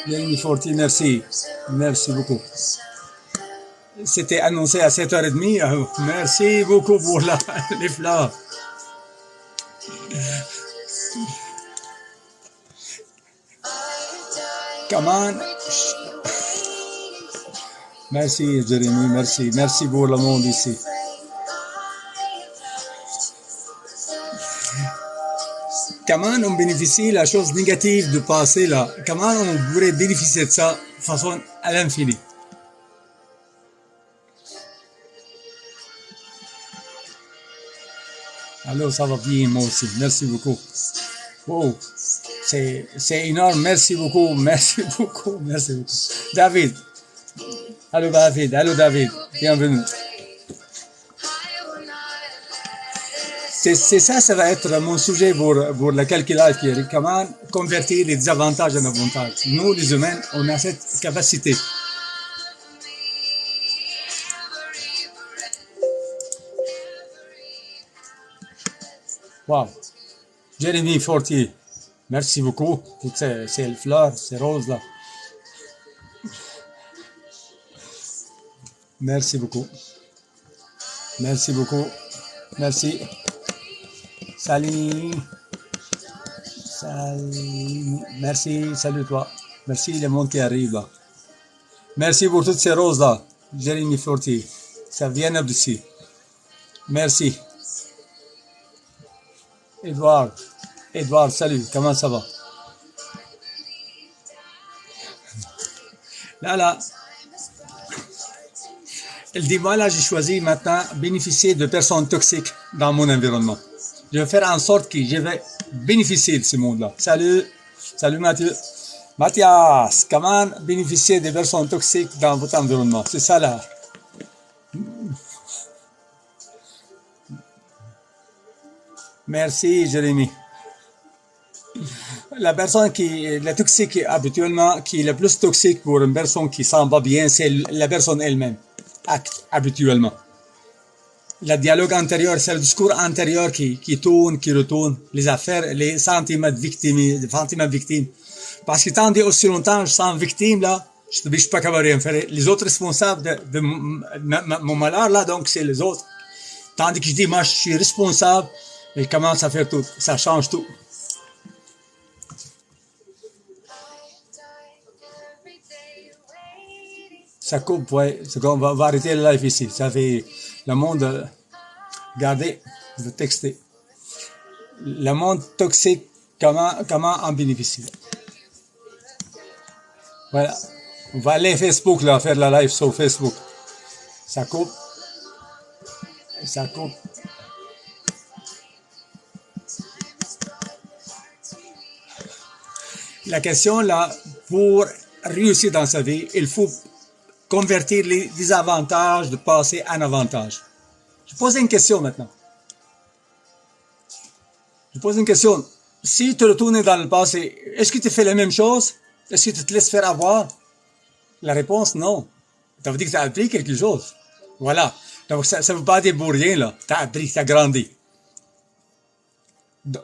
Jérémy Forti, merci. Merci beaucoup. C'était annoncé à 7h30. Merci beaucoup pour les fleurs. Comment? Merci Jérémy, merci. Merci pour le monde ici. Comment on bénéficie de la chose négative du passé là? Comment on pourrait bénéficier de ça de façon à l'infini? Alors ça va bien moi aussi. Merci beaucoup. Wow. C'est énorme. Merci beaucoup. Merci beaucoup. Merci beaucoup. David. Allô David. Allô David. Bienvenue. C'est ça, ça va être mon sujet pour la calcul life, qui est comment convertir les désavantages en avantages. Nous, les humains, on a cette capacité. Wow. Jérémy Fortier, merci beaucoup. Toutes ces fleurs, ces roses-là. Merci beaucoup. Merci beaucoup. Merci. Salut. Salut. Merci. Salut toi. Merci le monde qui arrive là. Merci pour toutes ces roses-là. Jérémy Fortier. Ça vient d'ici. Merci. Edouard. Edouard, salut. Comment ça va? Là. Elle dit, voilà, j'ai choisi maintenant bénéficier de personnes toxiques dans mon environnement. Je vais faire en sorte que je vais bénéficier de ce monde-là. Salut. Salut Mathieu. Mathias, comment bénéficier des personnes toxiques dans votre environnement? C'est ça là. Merci Jérémy. La personne la toxique habituellement, qui est la plus toxique pour une personne qui s'en va bien, c'est la personne elle-même. Habituellement. Le dialogue antérieur, c'est le discours antérieur qui tourne, qui retourne, les affaires, les sentiments de victime. Parce que tant dit aussi longtemps, je sens victime, là, je ne suis pas capable de rien faire. Les autres responsables de mon malheur, là, donc c'est les autres. Tandis que je dis, moi, je suis responsable, et commence à faire tout. Ça change tout. Ça coupe, ouais. On va arrêter le live ici. Ça fait le monde. Regardez, je vais texter. Le monde toxique, comment en bénéficier? Voilà. On va aller Facebook, là, faire la live sur Facebook. Ça coupe. Ça coupe. La question, là, pour réussir dans sa vie, il faut convertir les désavantages de passé en avantage. Je pose une question maintenant. Je pose une question. Si tu retournes dans le passé, est-ce que tu fais la même chose? Est-ce que tu te laisses faire avoir? La réponse, non. Ça veut dire que tu as appris quelque chose. Voilà. Donc, ça ne veut pas dire pour rien, là. Tu as appris, tu as grandi. Donc,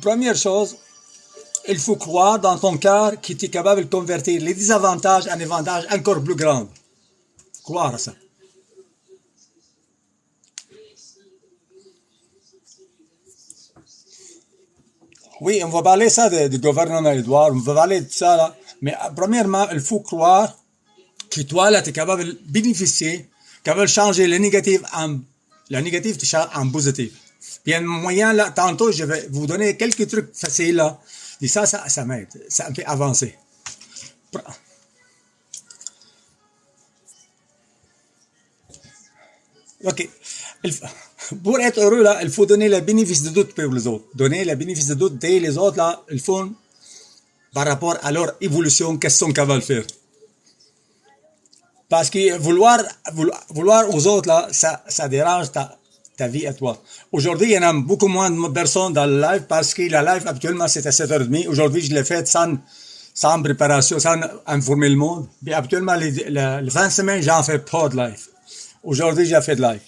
première chose, il faut croire dans ton cœur que tu es capable de convertir les désavantages en avantages encore plus grands. Croire à ça. Oui, on va parler ça du gouvernement Edouard, on va parler de ça là. Mais premièrement, il faut croire que toi là, tu es capable de bénéficier, capable de changer le négatif en positif. Puis il y a un moyen là, tantôt je vais vous donner quelques trucs faciles là. Et ça m'aide, ça me fait avancer. Ok. Pour être heureux, là, il faut donner le bénéfice de doute pour les autres. Donner le bénéfice de doute dès les autres, là, ils font par rapport à leur évolution, qu'est-ce qu'ils sont capables de faire. Parce que vouloir aux autres, là, ça dérange ta vie à toi. Aujourd'hui, il y en a beaucoup moins de personnes dans le live parce que la live, habituellement, c'est à 7h30. Aujourd'hui, je l'ai fait sans préparation, sans informer le monde. Puis habituellement, les 20 semaines, j'en fais pas de live. Aujourd'hui, j'ai fait de live.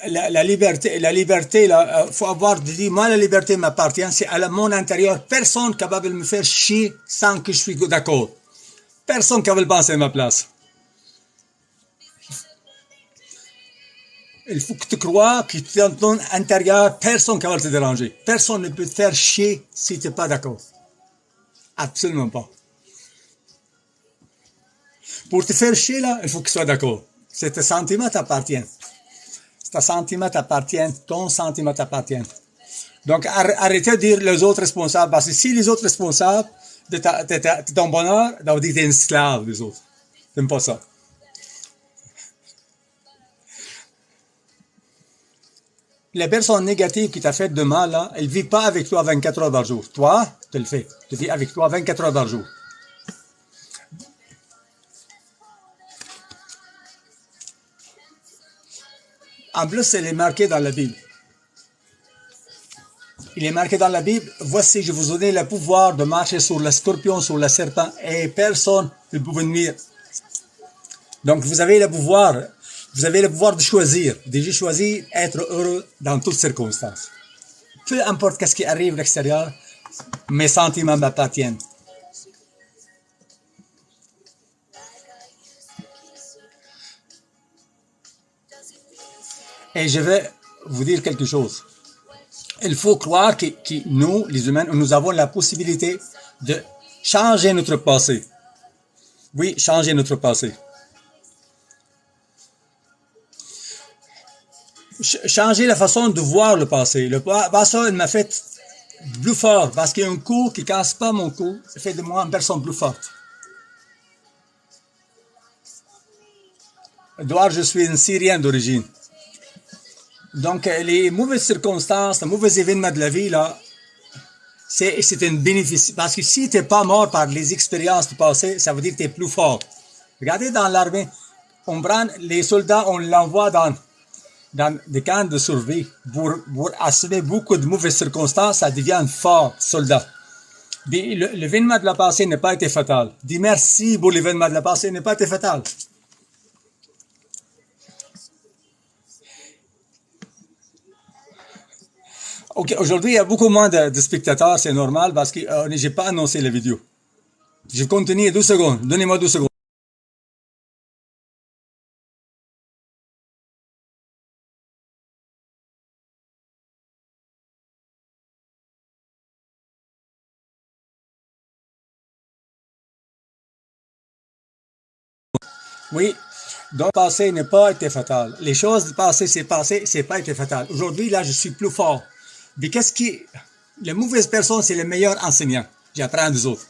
la liberté, là, faut avoir dit, moi, la liberté m'appartient, c'est à mon intérieur, personne capable de me faire chier sans que je suis d'accord. Personne qui veut le penser à ma place. Il faut que tu crois que dans ton intérieur, personne qui va te déranger. Personne ne peut te faire chier si tu n'es pas d'accord. Absolument pas. Pour te faire chier, là, il faut que tu sois d'accord. C'est tes sentiments t'appartiennent. Ton sentiment t'appartient, ton sentiment t'appartient. Donc, arrêtez de dire les autres responsables, parce que si les autres responsables de ton bonheur, ça veut dire que tu es un esclave des autres. T'aimes pas ça. La personne négative qui t'a fait de mal, là, elle ne vit pas avec toi 24 heures par jour. Toi, tu le fais. Tu vis avec toi 24 heures par jour. En plus, elle est marquée dans la Bible. Il est marqué dans la Bible, voici, je vous donne le pouvoir de marcher sur le scorpion, sur le serpent, et personne ne peut vous nuire. Donc, vous avez le pouvoir de choisir. J'ai choisi être heureux dans toutes circonstances. Peu importe ce qui arrive à l'extérieur, mes sentiments m'appartiennent. Et je vais vous dire quelque chose. Il faut croire que nous, les humains, nous avons la possibilité de changer notre passé. Oui, changer notre passé. Changer la façon de voir le passé. Le passé, il m'a fait plus fort parce qu'il y a un coup qui ne casse pas mon cou, ça fait de moi une personne plus forte. Edouard, je suis un Syrien d'origine. Donc, les mauvaises circonstances, les mauvais événements de la vie, là, c'est un bénéfice. Parce que si tu n'es pas mort par les expériences du passé, ça veut dire que tu es plus fort. Regardez dans l'armée, on prend les soldats, on l'envoie dans des camps de survie pour assumer beaucoup de mauvaises circonstances, ça devient fort soldat. L'événement de la passé n'a pas été fatal. Dis merci pour l'événement de la passé n'a pas été fatal. Ok, aujourd'hui, il y a beaucoup moins de spectateurs, c'est normal parce que je n'ai pas annoncé la vidéo. Je continue 12 secondes. Donnez-moi 12 secondes. Oui, donc le passé n'a pas été fatal. Les choses du passé, c'est pas été fatal. Aujourd'hui, là, je suis plus fort. Mais qu'est-ce qui... La mauvaise personne, c'est le meilleur enseignant. J'apprends des autres.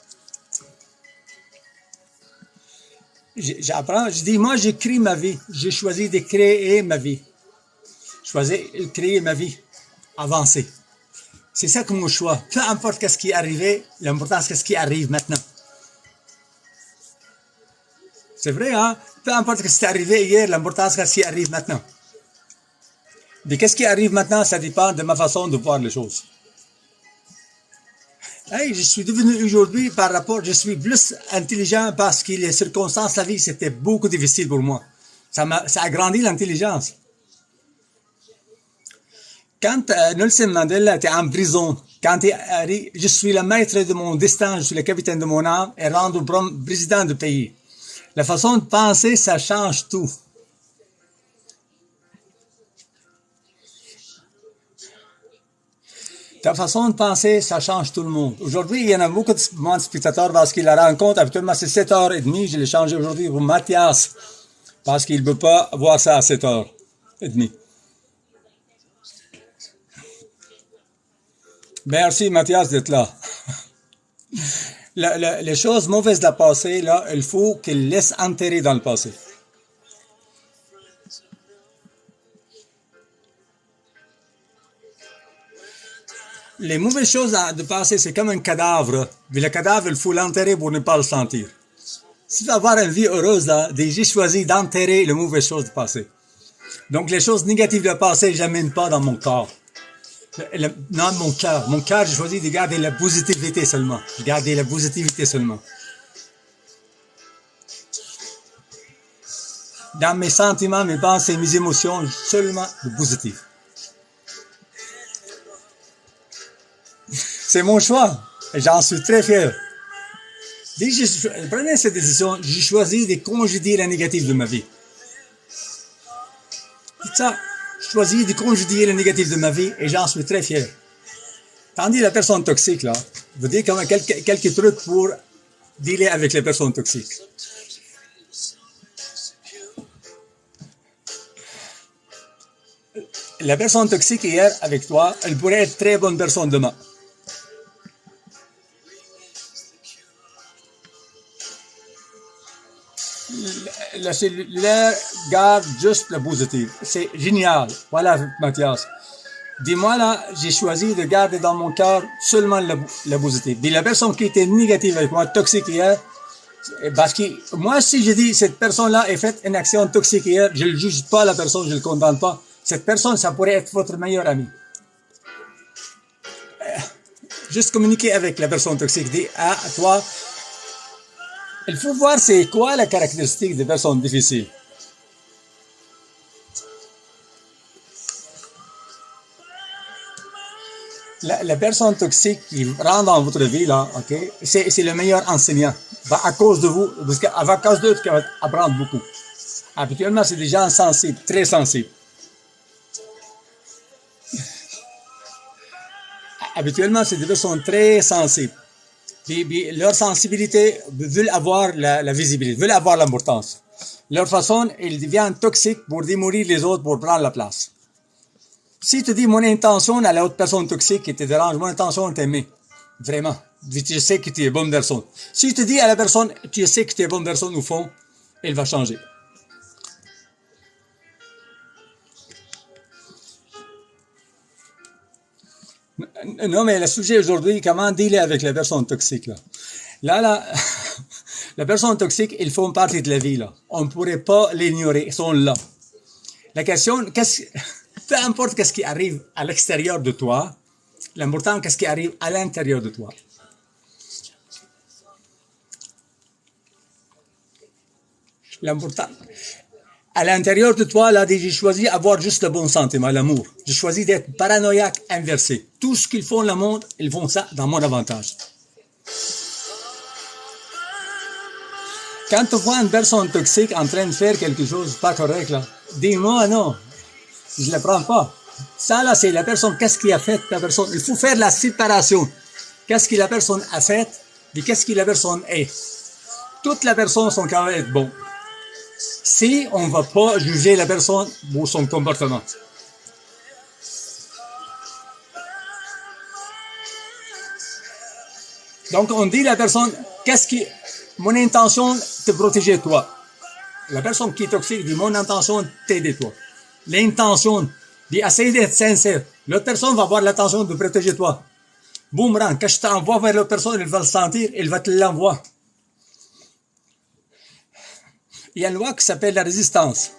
J'apprends, je dis, moi, j'écris ma vie. J'ai choisi de créer ma vie. Choisir de créer ma vie. Avancer. C'est ça que mon choix. Peu importe ce qui est arrivé, l'important, c'est ce qui arrive maintenant. C'est vrai, hein? Peu importe ce qui est arrivé hier, l'important, c'est ce qui arrive maintenant. Mais qu'est-ce qui arrive maintenant, ça dépend de ma façon de voir les choses. Hey, je suis devenu aujourd'hui, par rapport, je suis plus intelligent parce que les circonstances de la vie, c'était beaucoup difficile pour moi. Ça a grandi l'intelligence. Quand Nelson Mandela était en prison, quand je suis le maître de mon destin, je suis le capitaine de mon âme, et rendu président du pays. La façon de penser, ça change tout. Ta façon de penser, ça change tout le monde. Aujourd'hui, il y en a beaucoup de spectateurs parce qu'il la rencontre. Habituellement, c'est 7h30. Je l'ai changé aujourd'hui pour Mathias. Parce qu'il ne peut pas voir ça à 7h30. Merci, Mathias, d'être là. Les choses mauvaises de la passé, là, il faut qu'elles laissent enterrer dans le passé. Les mauvaises choses de passé, c'est comme un cadavre. Mais le cadavre, il faut l'enterrer pour ne pas le sentir. Si tu veux avoir une vie heureuse, là, j'ai choisi d'enterrer les mauvaises choses du passé. Donc, les choses négatives du passé, je ne les mène pas dans mon corps. Dans mon cœur. Mon cœur, j'ai choisi de garder la positivité seulement. Garder la positivité seulement. dans mes sentiments, mes pensées, mes émotions, seulement le positif. C'est mon choix. Et j'en suis très fier. Dès que je prenais cette décision, j'ai choisi de congédier la négative de ma vie. C'est ça. J'ai choisi de congédier le négatif de ma vie et j'en suis très fier. Tandis la personne toxique, là, je veux dire quand même quelques trucs pour dealer avec les personnes toxiques. La personne toxique hier avec toi, elle pourrait être très bonne personne demain. La cellulaire garde juste le positif. C'est génial. Voilà, Mathias. Dis-moi là, j'ai choisi de garder dans mon cœur seulement le positif. Et la personne qui était négative avec moi, toxique hier, parce que moi, si je dis cette personne-là a fait une action toxique hier, je ne juge pas la personne, je ne le condamne pas. Cette personne, ça pourrait être votre meilleur ami. Juste communiquer avec la personne toxique. Dis, ah, toi, il faut voir c'est quoi la caractéristique des personnes difficiles. La personne toxique qui rentre dans votre vie, là, ok, c'est le meilleur enseignant. À cause de vous, parce qu'à cause d'eux, tu vas apprendre beaucoup. Habituellement, c'est des gens sensibles, très sensibles. Habituellement, c'est des personnes très sensibles. Puis leur sensibilité veulent avoir la visibilité, veulent avoir l'importance. Leur façon, ils deviennent toxiques pour démolir les autres, pour prendre la place. Si tu dis mon intention à l'autre personne toxique qui te dérange, mon intention est t'aimer. Vraiment. Tu sais que tu es bonne personne. Si tu dis à la personne, tu sais que tu es bonne personne au fond, elle va changer. Non, mais le sujet aujourd'hui, comment dealer avec les personnes toxiques, là. Là, la personne toxique, ils font partie de la vie, là. On ne pourrait pas l'ignorer, ils sont là. La question, peu importe qu'est-ce qui arrive à l'extérieur de toi, l'important, qu'est-ce qui arrive à l'intérieur de toi. L'important. À l'intérieur de toi, là, j'ai choisi d'avoir juste le bon sentiment, l'amour. J'ai choisi d'être paranoïaque inversé. Tout ce qu'ils font le monde, ils font ça dans mon avantage. Quand tu vois une personne toxique en train de faire quelque chose pas correct, là, dis-moi non, je ne le prends pas. Ça, là, c'est la personne, qu'est-ce qu'il a fait, la personne. Il faut faire la séparation. Qu'est-ce que la personne a fait, et qu'est-ce que la personne est. Toutes les personnes sont quand même être bonnes. Si on ne va pas juger la personne pour son comportement. Donc, on dit à la personne, qu'est-ce qui, mon intention, te protéger toi. La personne qui est toxique dit, mon intention, t'aider toi. L'intention, dit, essayer d'être sincère. L'autre personne va avoir l'intention de protéger toi. Boomerang, quand je t'envoie vers l'autre personne, elle va le sentir, elle va te l'envoyer. Il y a une loi qui s'appelle la résistance.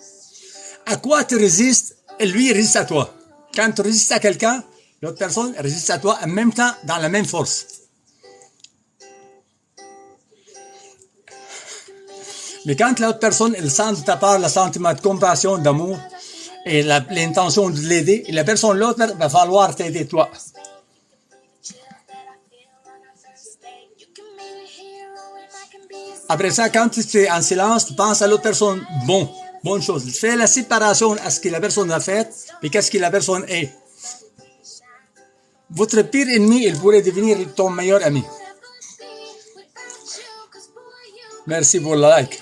À quoi tu résistes, lui résiste à toi. Quand tu résistes à quelqu'un, l'autre personne résiste à toi en même temps, dans la même force. Mais quand l'autre personne, elle sent de ta part le sentiment de compassion, d'amour, et l'intention de l'aider, et la personne, l'autre, va falloir t'aider toi. Après ça, quand tu es en silence, tu penses à l'autre personne, bonne chose. Tu fais la séparation à ce que la personne a fait, et qu'est-ce que la personne est. Votre pire ennemi, il pourrait devenir ton meilleur ami. Merci pour le like.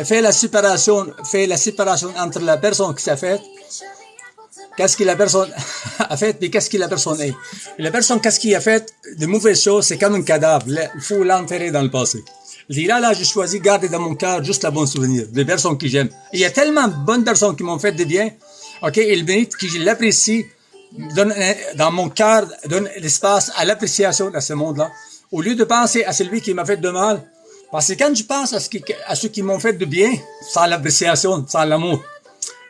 Fais la séparation entre la personne qui s'est faite, qu'est-ce que la personne a fait, et qu'est-ce que la personne est. Et la personne, qu'est-ce qu'il a fait de mauvaises choses, c'est comme un cadavre. Il faut l'enterrer dans le passé. Il dit là, j'ai choisi de garder dans mon cœur juste la bonne souvenir, des personnes que j'aime. Il y a tellement de bonnes personnes qui m'ont fait de bien, ok, il mérite que je l'apprécie, dans mon cœur, donne l'espace à l'appréciation de ce monde-là, au lieu de penser à celui qui m'a fait de mal. Parce que quand je pense à ceux qui m'ont fait de bien, sans l'appréciation, sans l'amour,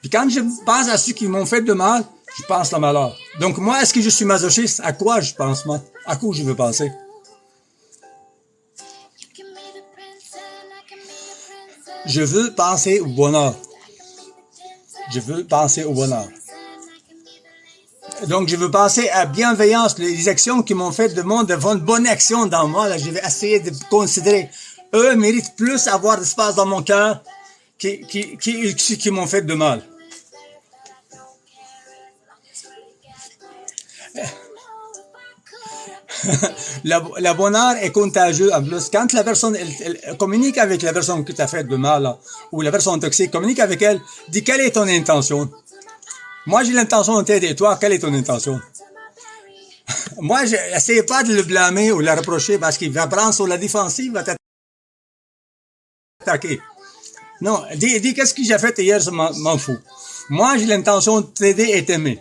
puis quand je pense à ceux qui m'ont fait de mal, je pense le malheur. Donc moi, est-ce que je suis masochiste? À quoi je pense, moi? À quoi je veux penser? Je veux penser au bonheur. Je veux penser au bonheur. Donc, je veux penser à bienveillance, les actions qui m'ont fait de une bonne action dans moi. Là, je vais essayer de considérer. Eux méritent plus avoir d'espace dans mon cœur qui m'ont fait de mal. La bonheur est contagieux en plus. Quand la personne elle communique avec la personne qui t'a fait de mal, là, ou la personne toxique, communique avec elle, dis quelle est ton intention. Moi, j'ai l'intention de t'aider. Toi, quelle est ton intention? Moi, j'essaie pas de le blâmer ou de le reprocher parce qu'il va prendre sur la défensive, il va t'attaquer. Non, dis qu'est-ce que j'ai fait hier, je m'en fous. Moi, j'ai l'intention de t'aider et t'aimer.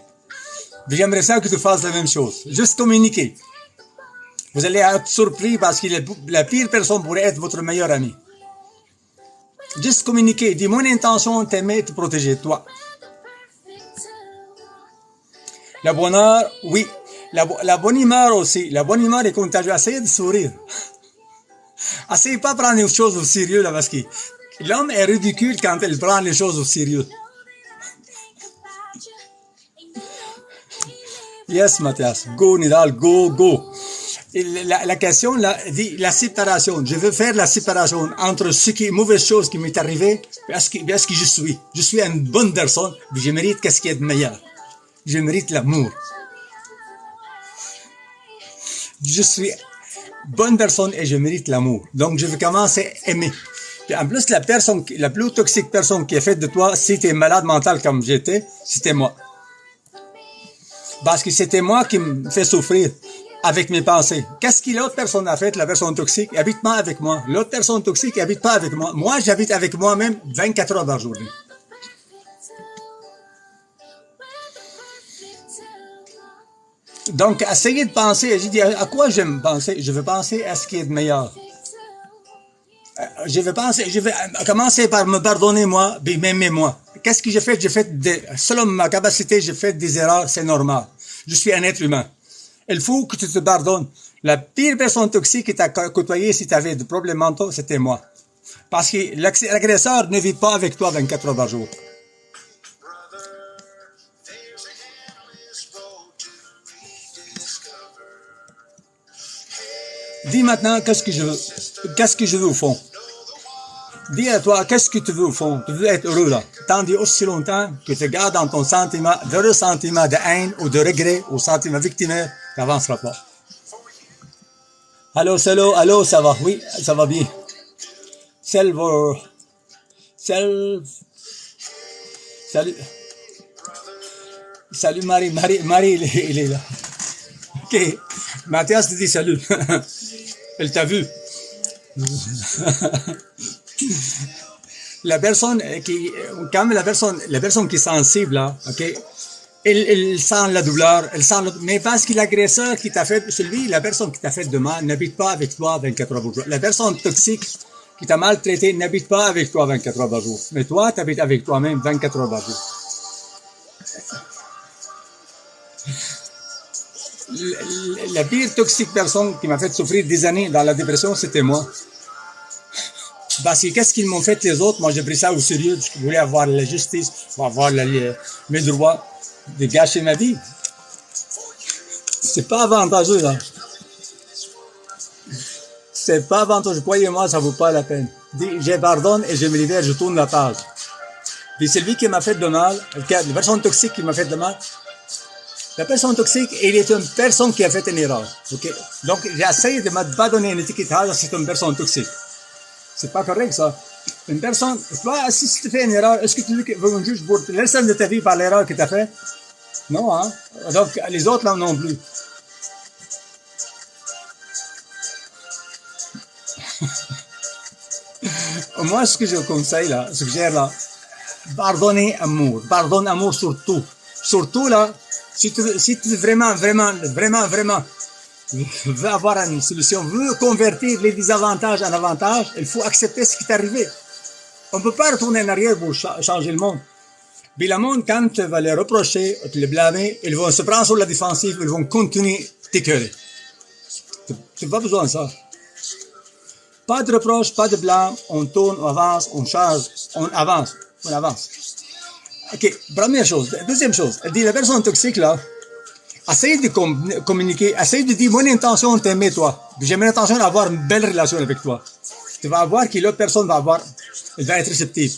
J'aimerais ça que tu fasses la même chose. Juste communiquer. Vous allez être surpris parce que la pire personne pourrait être votre meilleur ami. Juste communiquer. Dis mon intention, t'aimer et te protéger, toi. Le bonheur, oui. La bonne humeur aussi. La bonne humeur est contagieuse. Essayez de sourire. Essayez pas de prendre les choses au sérieux, là, parce que l'homme est ridicule quand il prend les choses au sérieux. Yes, Mathias. Go, Nidal. Go, go. La question, là, dit la séparation. Je veux faire la séparation entre ce qui est mauvaise chose qui m'est arrivé et ce que je suis. Je suis une bonne personne, mais je mérite qu'est-ce qui est de meilleur. Je mérite l'amour. Je suis bonne personne et je mérite l'amour. Donc, je veux commencer à aimer. Puis en plus, la plus toxique personne qui est faite de toi, si tu es malade mental comme j'étais, c'était moi. Parce que c'était moi qui me fait souffrir avec mes pensées. Qu'est-ce que l'autre personne a fait, la personne toxique? Habite pas avec moi. L'autre personne toxique habite pas avec moi. Moi, j'habite avec moi-même 24 heures par jour. Donc, essayez de penser. J'ai dit, à quoi j'aime penser? Je veux penser à ce qui est de meilleur. Je vais commencer par me pardonner moi, puis m'aimer moi. Qu'est-ce que j'ai fait? Selon ma capacité, j'ai fait des erreurs, c'est normal. Je suis un être humain. Il faut que tu te pardonnes. La pire personne toxique qui t'a côtoyé si tu avais des problèmes mentaux, c'était moi. Parce que l'agresseur ne vit pas avec toi 24 heures par jour. Dis maintenant, qu'est-ce que je veux? Qu'est-ce que je veux au fond? Dis à toi, qu'est-ce que tu veux au fond? Tu veux être heureux là. Tandis aussi longtemps que tu gardes dans ton sentiment de ressentiment, de haine ou de regret ou sentiment victimaire, tu n'avanceras pas. Allô, allô, ça va? Oui, ça va bien. Salut. Salut Marie, il est là. Ok. Mathias te dit salut. Elle t'a vu. La personne qui est sensible, là, ok, elle sent la douleur, mais parce que l'agresseur qui t'a fait, la personne qui t'a fait de mal, n'habite pas avec toi 24 heures par jour. La personne toxique qui t'a maltraité n'habite pas avec toi 24 heures par jour. Mais toi, tu habites avec toi-même 24 heures par jour. La pire toxique personne qui m'a fait souffrir des années dans la dépression, c'était moi. Parce que qu'est-ce qu'ils m'ont fait les autres? Moi, j'ai pris ça au sérieux. Je voulais avoir la justice, avoir mes droits, de gâcher ma vie. C'est pas avantageux, là. C'est pas avantageux. Croyez-moi, ça vaut pas la peine. Je pardonne et je me libère, je tourne la page. Puis celui qui m'a fait de mal, la personne toxique qui m'a fait de mal, la personne toxique, il est une personne qui a fait une erreur. Okay? Donc, j'essaie de ne pas donner une étiquetage à cette personne toxique. C'est pas correct, ça. Une personne, si tu fais une erreur, est-ce que tu veux un juge pour le restant de ta vie par l'erreur que tu as fait? Non, hein? Donc, les autres, là, non plus. Moi, ce que je conseille, là, suggère, là, pardonne amour surtout. Surtout, là, si tu vraiment veux avoir une solution, veux convertir les désavantages en avantages, il faut accepter ce qui t'est arrivé. On ne peut pas retourner en arrière pour changer le monde. Mais le monde, quand tu vas les reprocher, te les blâmer, ils vont se prendre sur la défensive, ils vont continuer t'écœurer. Tu n'as pas besoin de ça. Pas de reproche, pas de blâme, on tourne, on avance, on change, on avance, on avance. Ok, première chose. Deuxième chose, elle dit la personne toxique là, essaye de communiquer, essaye de dire mon intention t'aimer toi. J'ai mon intention d'avoir une belle relation avec toi. Tu vas voir que l'autre personne va avoir, elle va être réceptive.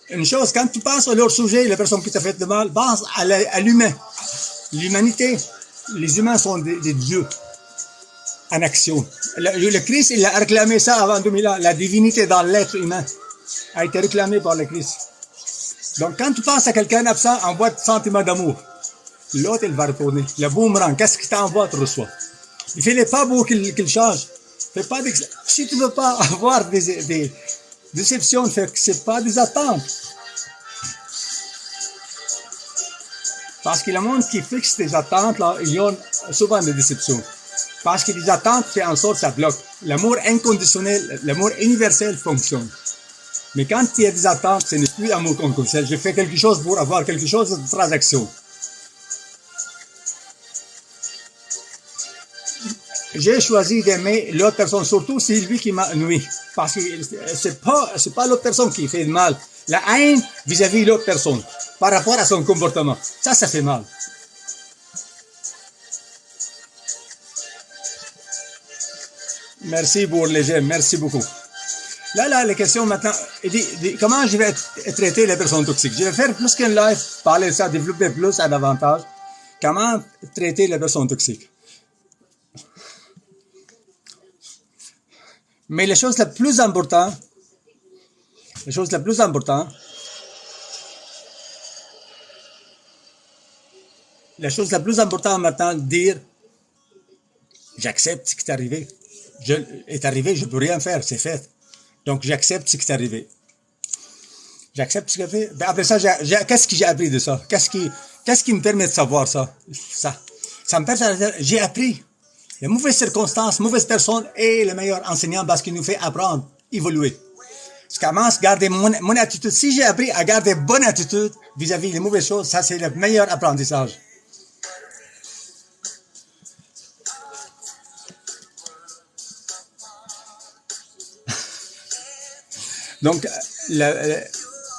Une chose, quand tu passes à leur sujet, la personne qui t'a fait de mal, pense à l'humain. L'humanité, les humains sont des dieux en action. Le Christ, il a réclamé ça avant 2000 ans. La divinité dans l'être humain a été réclamée par le Christ. Donc, quand tu penses à quelqu'un absent, envoie de sentiment d'amour. L'autre, il va retourner. Le boomerang, qu'est-ce qu'il t'envoie, tu reçois. Il fait les pas pour qu'il change. Pas si tu ne veux pas avoir des déceptions, c'est pas des attentes. Parce que le monde qui fixe des attentes, là, ils ont souvent des déceptions. Parce que les attentes font en sorte que ça bloque. L'amour inconditionnel, l'amour universel fonctionne. Mais quand il y a des attentes, ce n'est plus l'amour inconditionnel. Je fais quelque chose pour avoir quelque chose de transaction. J'ai choisi d'aimer l'autre personne, surtout si c'est lui qui m'a nuit. Parce que c'est pas l'autre personne qui fait mal. La haine vis-à-vis de l'autre personne, par rapport à son comportement. Ça fait mal. Merci pour les j'aime, merci beaucoup. Là, la question maintenant, il dit comment je vais traiter les personnes toxiques. Je vais faire plus qu'un live, parler de ça, développer plus à davantage. Comment traiter les personnes toxiques. Mais la chose la plus importante, maintenant, dire, j'accepte ce qui est arrivé. Je peux rien faire, c'est fait. Donc, j'accepte ce qui est arrivé. J'accepte ce qui est arrivé. Ben, après ça, qu'est-ce que j'ai appris de ça? Qu'est-ce qui me permet de savoir ça? Ça me permet, j'ai appris. Les mauvaises circonstances, mauvaises personnes est le meilleur enseignant parce qu'il nous fait apprendre, évoluer. Je commence à garder mon attitude. Si j'ai appris à garder bonne attitude vis-à-vis des mauvaises choses, ça c'est le meilleur apprentissage. Donc,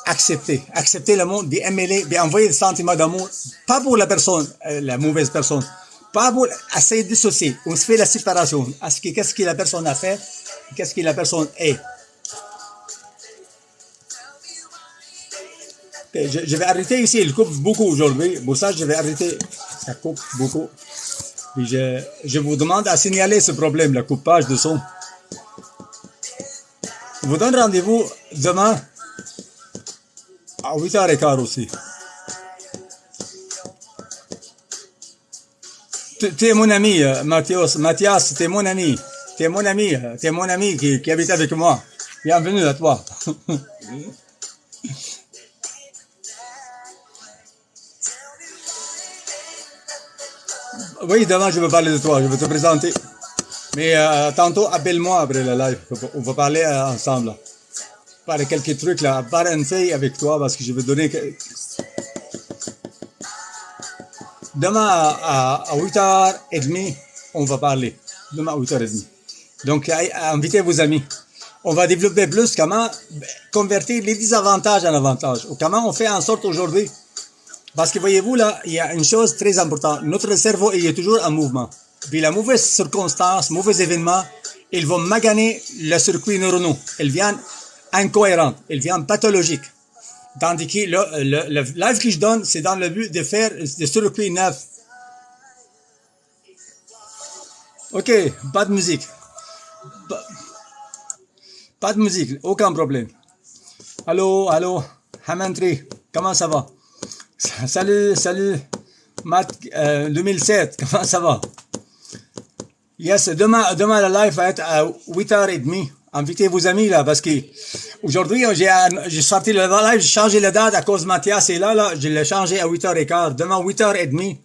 accepter le monde, aimer-les, envoyer des sentiments d'amour, pas pour la personne, la mauvaise personne, pas pour essayer de dissocier. On se fait la séparation. Qu'est-ce que la personne a fait, qu'est-ce que la personne est. Je vais arrêter ici, il coupe beaucoup aujourd'hui. Pour ça, je vais arrêter. Ça coupe beaucoup. Puis je vous demande à signaler ce problème, le coupage de son. Je vous donne rendez-vous demain à 8h15 aussi. Tu es mon ami, Mathias, tu es mon ami. Tu es mon ami qui habite avec moi. Bienvenue à toi. Oui, demain je veux parler de toi, je veux te présenter. Mais tantôt, appelle-moi après le live. On va parler ensemble. Parler quelques trucs là. Parler une fille avec toi parce que je vais donner. Demain à 8h30, on va parler. Demain à 8h30. Donc, invitez vos amis. On va développer plus comment convertir les désavantages en avantages. Ou comment on fait en sorte aujourd'hui. Parce que voyez-vous là, il y a une chose très importante. Notre cerveau il est toujours en mouvement. Puis la mauvaise circonstance, mauvais événement, ils vont maganer le circuit neuronal. Ils viennent incohérents, ils viennent pathologiques. Tandis que le live que je donne, c'est dans le but de faire des circuits neufs. Ok, pas de musique. Pas de musique, aucun problème. Allô, Hamantri, comment ça va? Salut, Matt 2007, comment ça va? Yes, demain le live va être à 8h30. Invitez vos amis là, parce que aujourd'hui, j'ai sorti le live, j'ai changé la date à cause de Mathias et là, je l'ai changé à 8h15. Demain, 8h30.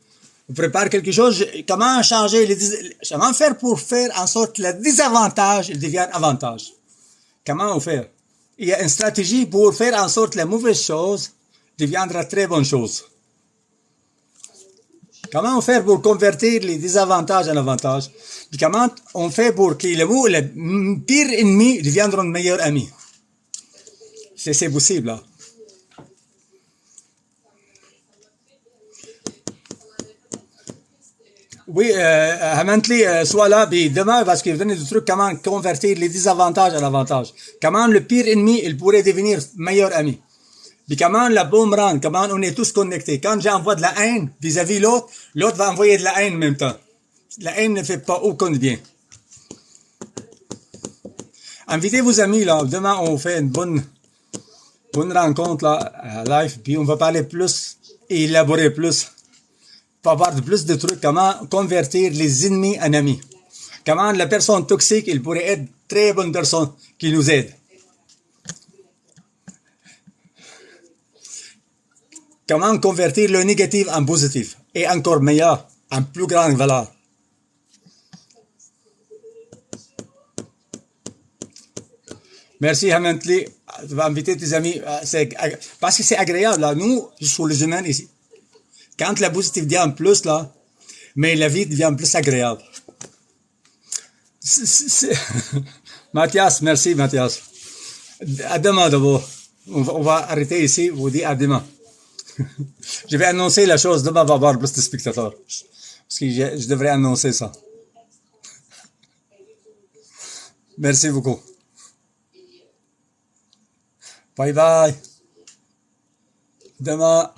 On prépare quelque chose. Comment faire pour faire en sorte que le désavantage devienne avantage? Comment on fait? Il y a une stratégie pour faire en sorte que la mauvaise chose deviendra très bonne chose. Comment on fait pour convertir les désavantages en avantages? Puis comment on fait pour que le pire ennemi deviendra le meilleur ami? C'est possible, là. Oui, Hamantli soit là, puis demain, parce qu'il vous donne des trucs, comment convertir les désavantages en avantages. Comment le pire ennemi, il pourrait devenir meilleur ami. Puis comment la boomerang, comment on est tous connectés. Quand j'envoie de la haine vis-à-vis l'autre, l'autre va envoyer de la haine en même temps. La haine ne fait pas aucun bien. Invitez vos amis, là. Demain, on fait une bonne rencontre, là, live, puis on va parler plus et élaborer plus. Pour avoir plus de trucs, comment convertir les ennemis en amis. Comment la personne toxique, il pourrait être très bonne personne qui nous aide. Comment convertir le négatif en positif. Et encore meilleur, en plus grande valeur. Merci Hamantli. Tu vas inviter tes amis. Parce que c'est agréable, là. Nous, sur les humains ici. Quand la positive devient plus, là, mais la vie devient plus agréable. Mathias, merci Mathias. À demain d'abord. On va arrêter ici, vous dis à demain. Je vais annoncer la chose, demain on va avoir plus de spectateurs. Parce que je devrais annoncer ça. Merci beaucoup. Bye bye. Demain.